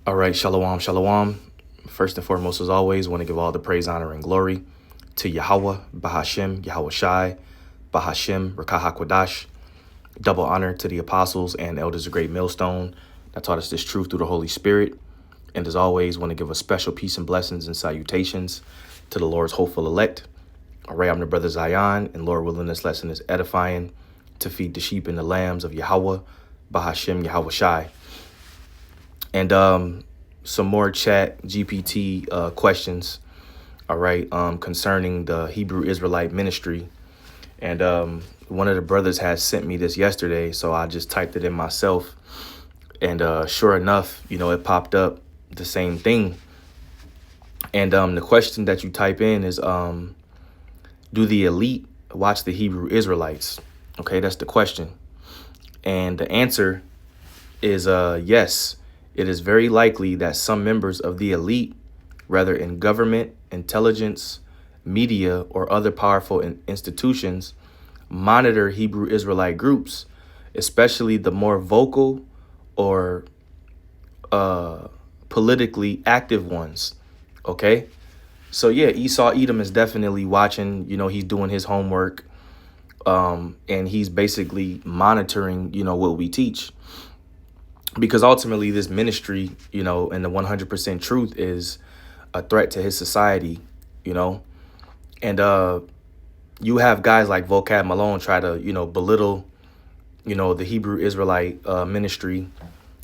All right, shalom, shalom. First and foremost, as always, want to give all the praise, honor, and glory to Yahweh, Bahashem, Yahweh Shai, Bahashem, Rakah HaKodash. Double honor to the apostles and elders of Great Millstone that taught us this truth through the Holy Spirit. And as always, want to give a special peace and blessings and salutations to the Lord's hopeful elect. All right, I'm the brother Zion, and Lord willing, this lesson is edifying to feed the sheep and the lambs of Yahweh, Bahashem, Yahweh Shai. And some more chat GPT questions, all right, concerning the Hebrew Israelite ministry. And one of the brothers had sent me this yesterday, so I just typed it in myself. And sure enough, it popped up the same thing. And the question that you type in is, do the elite watch the Hebrew Israelites? Okay, that's the question. And the answer is yes. It is very likely that some members of the elite, whether in government, intelligence, media, or other powerful institutions, monitor Hebrew Israelite groups, especially the more vocal or politically active ones. Okay, so yeah, Esau Edom is definitely watching. He's doing his homework, and he's basically monitoring, what we teach. Because ultimately this ministry, and the 100% truth is a threat to his society, and you have guys like Vocab Malone try to, belittle, the Hebrew Israelite ministry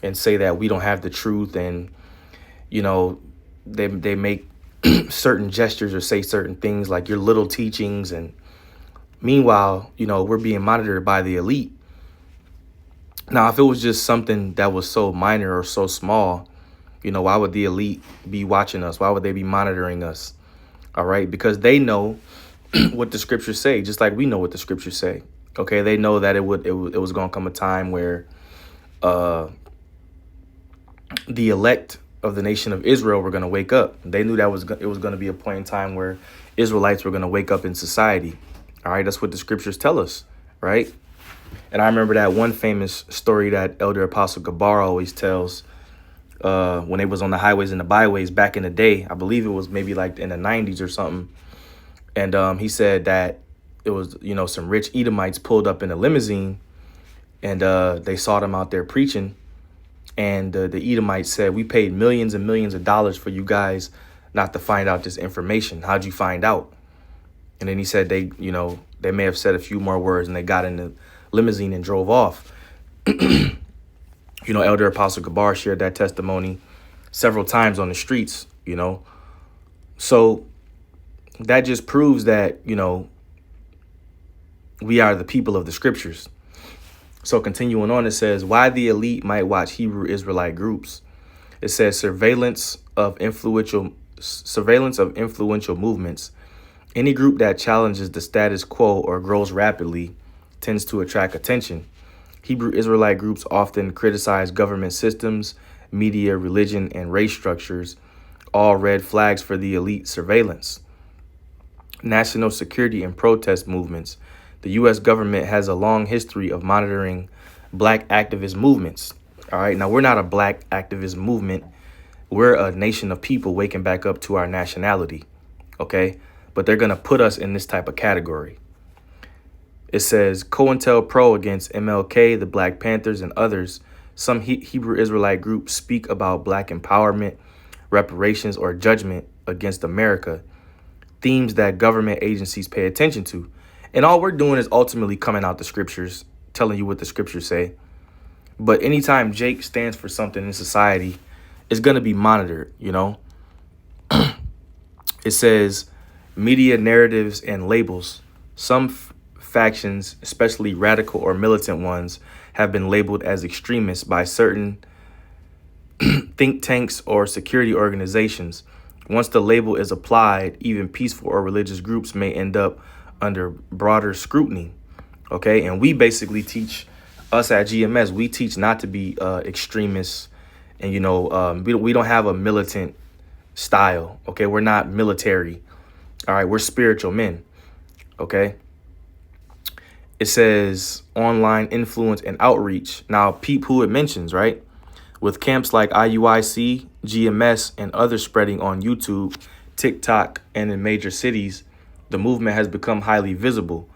and say that we don't have the truth. And, they make certain gestures or say certain things like your little teachings. And meanwhile, we're being monitored by the elite. Now, if it was just something that was so minor or so small, why would the elite be watching us? Why would they be monitoring us? All right, because they know what the scriptures say, just like we know what the scriptures say. Okay, they know that it was going to come a time where the elect of the nation of Israel were going to wake up. They knew that it was going to be a point in time where Israelites were going to wake up in society. All right, that's what the scriptures tell us, right? And I remember that one famous story that Elder Apostle Gabar always tells when they was on the highways and the byways back in the day. I believe it was maybe like in the 90s or something. And he said that it was, some rich Edomites pulled up in a limousine and they saw them out there preaching. And the Edomites said, we paid millions and millions of dollars for you guys not to find out this information. How'd you find out? And then he said they may have said a few more words and they got in the limousine and drove off. Elder Apostle Gabar shared that testimony several times on the streets, So that just proves that, we are the people of the scriptures. So continuing on, it says why the elite might watch Hebrew Israelite groups. It says surveillance of influential movements. Any group that challenges the status quo or grows rapidly tends to attract attention. Hebrew Israelite groups often criticize government systems, media, religion, and race structures, all red flags for the elite surveillance. National security and protest movements. The U.S. government has a long history of monitoring black activist movements. All right, now we're not a black activist movement. We're a nation of people waking back up to our nationality. Okay, but they're going to put us in this type of category. It says COINTELPRO against MLK, the Black Panthers, and others. Some Hebrew Israelite groups speak about black empowerment, reparations, or judgment against America, themes that government agencies pay attention to. And all we're doing is ultimately coming out the scriptures, telling you what the scriptures say. But anytime Jake stands for something in society, it's going to be monitored, It says media narratives and labels. Some factions, especially radical or militant ones, have been labeled as extremists by certain think tanks or security organizations. Once the label is applied, even peaceful or religious groups may end up under broader scrutiny. Okay, and we basically teach, us at GMS, we teach not to be extremists, and we don't have a militant style. Okay, we're not military. All right, we're spiritual men. Okay. It says online influence and outreach. Now, peep who it mentions, right? With camps like IUIC, GMS, and others spreading on YouTube, TikTok, and in major cities, the movement has become highly visible.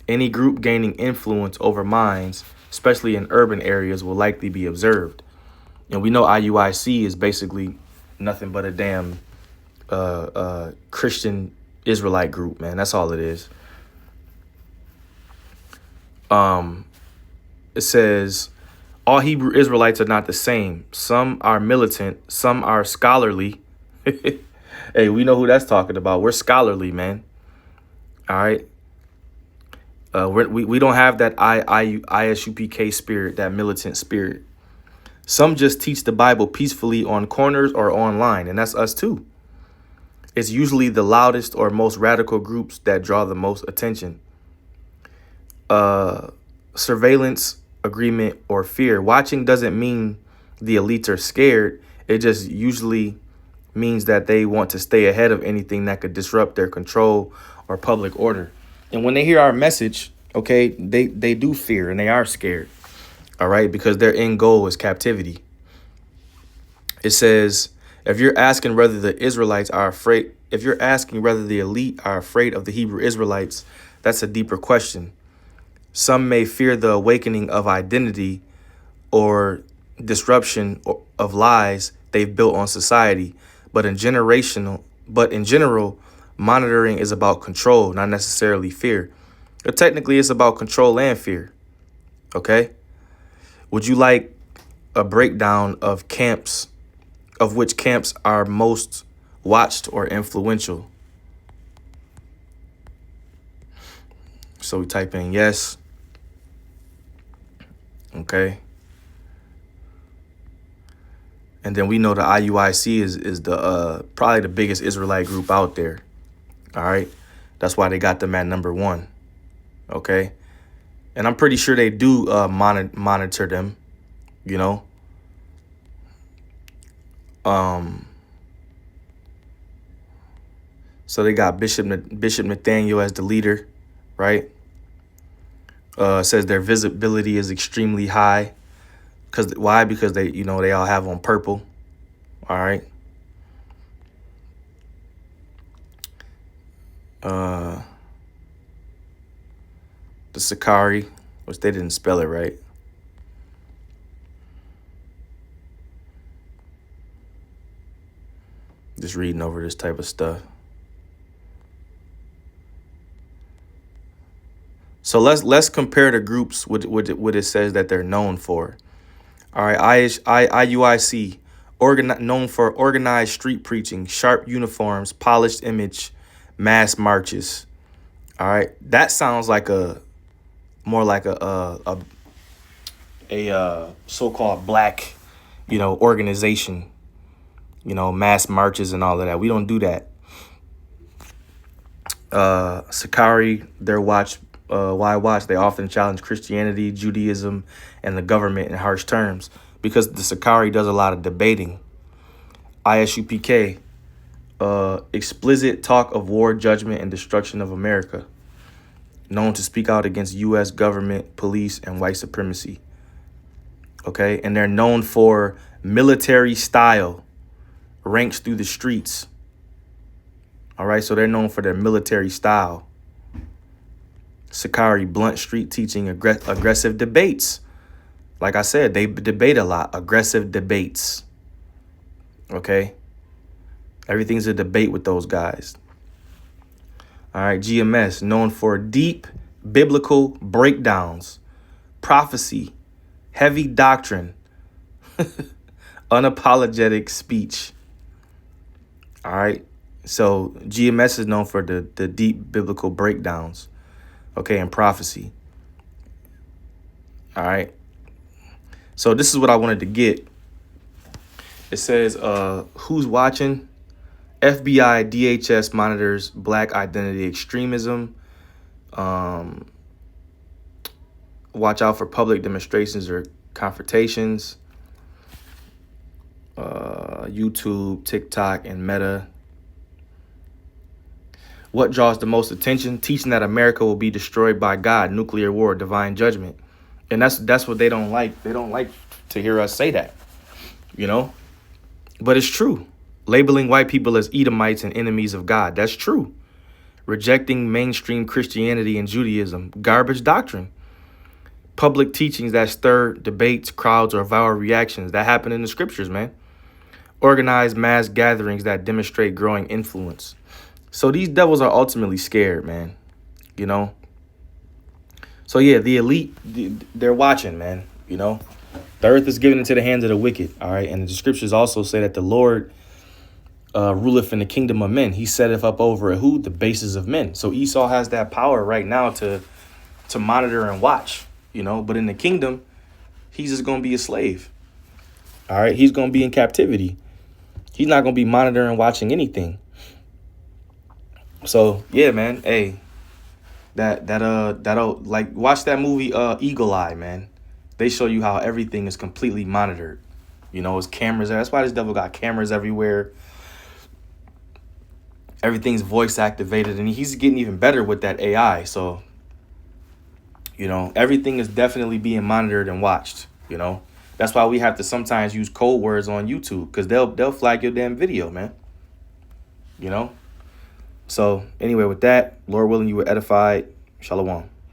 Any group gaining influence over minds, especially in urban areas, will likely be observed. And we know IUIC is basically nothing but a damn Christian Israelite group, man. That's all it is. It says, all Hebrew Israelites are not the same. Some are militant, some are scholarly. Hey, we know who that's talking about. We're scholarly, man. All right. We don't have that ISUPK spirit, that militant spirit. Some just teach the Bible peacefully on corners or online, and that's us too. It's usually the loudest or most radical groups that draw the most attention. Surveillance, agreement, or fear. Watching doesn't mean the elites are scared. It just usually means that they want to stay ahead of anything that could disrupt their control or public order. And when they hear our message, okay, they do fear and they are scared. All right, because their end goal is captivity. It says, if you're asking whether the Israelites are afraid, if you're asking whether the elite are afraid of the Hebrew Israelites, that's a deeper question. Some may fear the awakening of identity or disruption of lies they've built on society. But in general, monitoring is about control, not necessarily fear. But technically, it's about control and fear. Okay? Would you like a breakdown of camps, of which camps are most watched or influential? So we type in yes. Okay. And then we know the IUIC is the probably the biggest Israelite group out there. All right. That's why they got them at number 1. Okay. And I'm pretty sure they do monitor them, you know. So they got Bishop Nathaniel as the leader, right? Says their visibility is extremely high. Why? Because they all have on purple. All right. The Sakari, which they didn't spell it right. Just reading over this type of stuff. So let's compare the groups what it says that they're known for. All right, IUIC, known for organized street preaching, sharp uniforms, polished image, mass marches. All right, that sounds like more like a so-called black, organization. Mass marches and all of that. We don't do that. Sakari, their watch. Why watch? They often challenge Christianity, Judaism, and the government in harsh terms because the Sakari does a lot of debating. ISUPK, explicit talk of war, judgment, and destruction of America. Known to speak out against U.S. government, police, and white supremacy. Okay, and they're known for military style, ranks through the streets. All right, so they're known for their military style. Sakari, blunt street teaching, aggressive debates. Like I said, they debate a lot. Aggressive debates. Okay? Everything's a debate with those guys. All right, GMS, known for deep biblical breakdowns, prophecy, heavy doctrine, unapologetic speech. All right? So GMS is known for the deep biblical breakdowns. Okay, and prophecy. All right. So this is what I wanted to get. It says, who's watching? FBI, DHS monitors black identity extremism. Watch out for public demonstrations or confrontations. YouTube, TikTok, and Meta. What draws the most attention? Teaching that America will be destroyed by God, nuclear war, divine judgment. And that's what they don't like. They don't like to hear us say that. But it's true. Labeling white people as Edomites and enemies of God. That's true. Rejecting mainstream Christianity and Judaism. Garbage doctrine. Public teachings that stir debates, crowds, or viral reactions. That happen in the scriptures, man. Organized mass gatherings that demonstrate growing influence. So these devils are ultimately scared, man. You know? So yeah, the elite, they're watching, man. You know? The earth is given into the hands of the wicked, all right? And the scriptures also say that the Lord ruleth in the kingdom of men. He setteth up over who? The bases of men. So Esau has that power right now to monitor and watch, you know? But in the kingdom, he's just going to be a slave, all right? He's going to be in captivity. He's not going to be monitoring, watching anything. So, yeah, man, hey, that'll like watch that movie Eagle Eye, man. They show you how everything is completely monitored. You know, it's cameras. That's why this devil got cameras everywhere. Everything's voice activated, and he's getting even better with that AI. So, you know, everything is definitely being monitored and watched, you know. That's why we have to sometimes use code words on YouTube, because they'll flag your damn video, man. You know? So, anyway, with that, Lord willing, you were edified. Shalom.